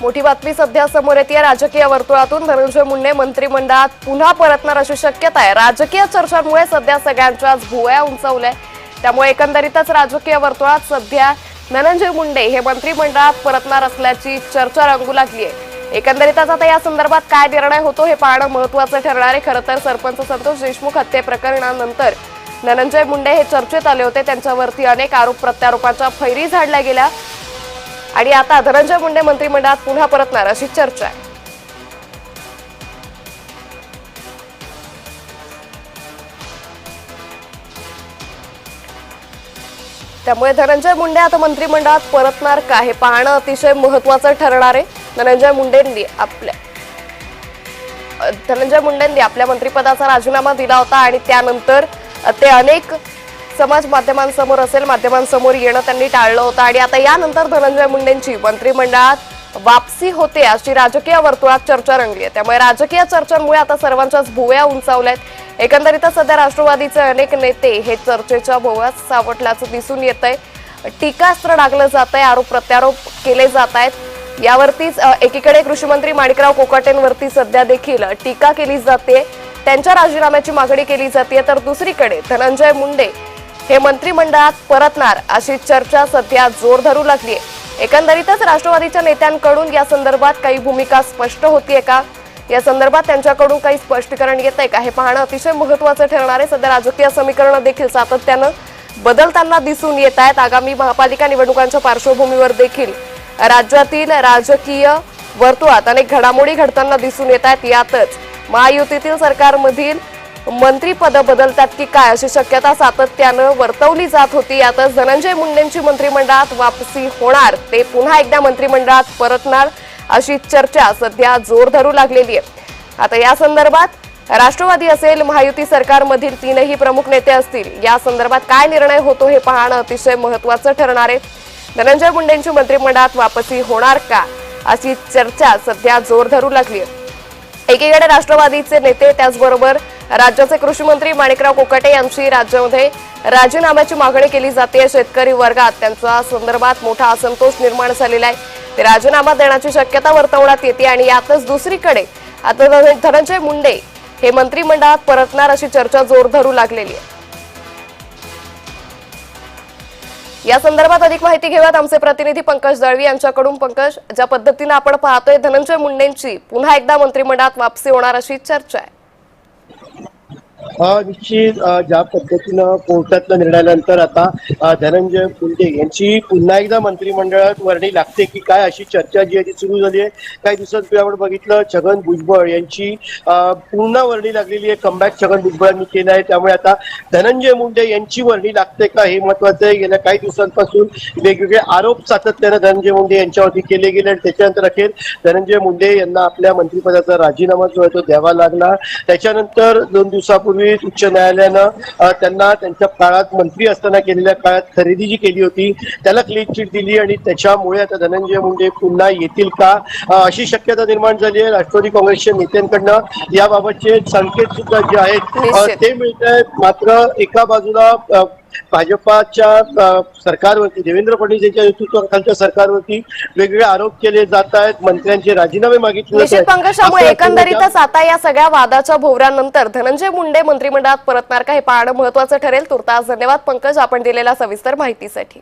मोठी बातमी सध्या समोर येते राजकीय वर्तुळातून धनंजय मुंडे मंत्रिमंडळात पुन्हा परतणार अशी शक्यता आहे। राजकीय चर्चांमुळे सध्या सगळ्यांच्याच भुवया उंचावल्या, त्यामुळे एकंदरीतच राजकीय वर्तुळात सध्या धनंजय मुंडे हे मंत्रिमंडळात परतणार असल्याची चर्चा रंगू लागली आहे। एकंदरीतच आता या संदर्भात काय निर्णय होतो हे पाहणं महत्त्वाचं ठरणार आहे। खरं तर सरपंच संतोष देशमुख हत्ये प्रकरणानंतर धनंजय मुंडे हे चर्चेत आले होते, त्यांच्यावरती अनेक आरोप प्रत्यारोपांच्या फैरी झाडल्या गेल्या आणि आता धनंजय मुंडे मंत्रिमंडळात पुन्हा परतणार अशी चर्चा आहे। त्यामुळे धनंजय मुंडे आता मंत्रिमंडळात परतणार का हे पाहणं अतिशय महत्त्वाचं ठरणार आहे। धनंजय मुंडेंनी आपल्या मंत्रिपदाचा राजीनामा दिला होता आणि त्यानंतर ते अनेक समाज माध्यमांसमोर असेल माध्यमांसमोर येणं त्यांनी टाळलं होतं आणि आता यानंतर धनंजय मुंडेंची मंत्रिमंडळात वापसी होते अशी राजकीय वर्तुळात चर्चा रंगली आहे। त्यामुळे राजकीय चर्चांमुळे आता सर्वांच्याच भुवया उंचावल्यात। एकंदरीतच सध्या राष्ट्रवादीचे अनेक नेते हे चर्चेच्या भोवळ्यात सावटल्याचं दिसून येत आहे। टीकास्त्र डागलं जात आहे, आरोप प्रत्यारोप केले जात आहेत। यावरतीच एकीकडे कृषी मंत्री माणिकराव कोकाटेंवरती सध्या देखील टीका केली जाते, त्यांच्या राजीनाम्याची मागणी केली जाते, तर दुसरीकडे धनंजय मुंडे हे मंत्रिमंडळात परतणार अशी चर्चा सध्या जोर धरू लागली आहे। एकंदरीतच राष्ट्रवादीच्या नेत्यांकडून या संदर्भात काही भूमिका स्पष्ट होतीये का, या संदर्भात त्यांच्याकडून काही स्पष्टीकरण येतंय का हे पाहणं अतिशय महत्त्वाचं ठरणार आहे। सध्या राजकीय समीकरणं देखील सातत्यानं बदलताना दिसून येत आहेत। आगामी महापालिका निवडणुकांच्या पार्श्वभूमीवर देखील राज्यातील राजकीय वर्तुळात अनेक घडामोडी घडताना दिसून येत आहेत। यातच महायुतीतील सरकारमधील मंत्रिपद बदलतात की काय अशी शक्यता सातत्यानं वर्तवली जात होती। यातच धनंजय मुंडेंची मंत्रिमंडळात वापसी होणार, ते पुन्हा एकदा मंत्रिमंडळात परतणार अशी चर्चा सध्या जोर धरू लागलेली आहे। आता या संदर्भात राष्ट्रवादी असेल महायुती सरकारमधील तीनही प्रमुख नेते असतील, या संदर्भात काय निर्णय होतो हे पाहणं अतिशय महत्त्वाचं ठरणार आहे। धनंजय मुंडेंची मंत्रिमंडळात वापसी होणार का अशी चर्चा सध्या जोर धरू लागली आहे। एकीकडे राष्ट्रवादीचे नेते त्याचबरोबर राज्याचे कृषी मंत्री माणिकराव कोकाटे यांची राज्यामध्ये राजीनाम्याची मागणी केली जाते। शेतकरी वर्गात त्यांच्या संदर्भात मोठा असंतोष निर्माण झालेला आहे, ते राजीनामा देण्याची शक्यता वर्तवण्यात येते आणि यातच दुसरीकडे आता धनंजय मुंडे हे मंत्रिमंडळात परतणार अशी चर्चा जोर धरू लागलेली आहे। या संदर्भात अधिक माहिती घेऊयात आमचे प्रतिनिधी पंकज दळवी यांच्याकडून। पंकज, ज्या पद्धतीने आपण पाहतोय धनंजय मुंडेंची पुन्हा एकदा मंत्रिमंडळात वापसी होणार अशी चर्चा आहे। निश्चित ज्या पद्धतीनं कोर्टातल्या निर्णयानंतर आता धनंजय मुंडे यांची पुन्हा एकदा मंत्रिमंडळात वर्णी लागते की काय अशी चर्चा जी आहे ती सुरू झाली आहे। काही दिवसांपूर्वी आपण बघितलं छगन भुजबळ यांची पुन्हा वर्णी लागलेली आहे, कमबॅक छगन भुजबळांनी केलं आहे। त्यामुळे आता धनंजय मुंडे यांची वर्णी लागते का हे महत्वाचं आहे। गेल्या काही दिवसांपासून वेगवेगळे आरोप सातत्यानं धनंजय मुंडे यांच्यावरती केले गेले आणि त्याच्यानंतर अखेर धनंजय मुंडे यांना आपल्या मंत्रिपदाचा राजीनामा जो आहे तो द्यावा लागला। त्याच्यानंतर 2 दिवसापूर्वी उच्च न्यायालयानं त्यांना त्यांच्या काळात मंत्री असताना केलेल्या काळात खरेदी जी केली होती त्याला क्लीन चिट दिली आणि त्याच्यामुळे आता धनंजय मुंडे पुन्हा येतील का अशी शक्यता निर्माण झाली आहे। राष्ट्रवादी काँग्रेसच्या नेत्यांकडनं याबाबतचे संकेत सुद्धा जे आहेत ते मिळत आहेत। मात्र एका बाजूला भाजपाच्या सरकारवरती देवेंद्र फडणवीस यांच्या नेतृत्वाखालच्या सरकारवरती वेगवेगळे आरोप केले जात आहेत, मंत्र्यांचे राजीनामे मागितले जात आहेत। पंकजामुळे एकंदरीतच आता या सगळ्या वादाच्या भोवऱ्यानंतर धनंजय मुंडे मंत्रिमंडळात परतणार का हे पाहणं महत्त्वाचं ठरेल। तुर्तास धन्यवाद पंकज, आपण दिलेल्या सविस्तर माहितीसाठी।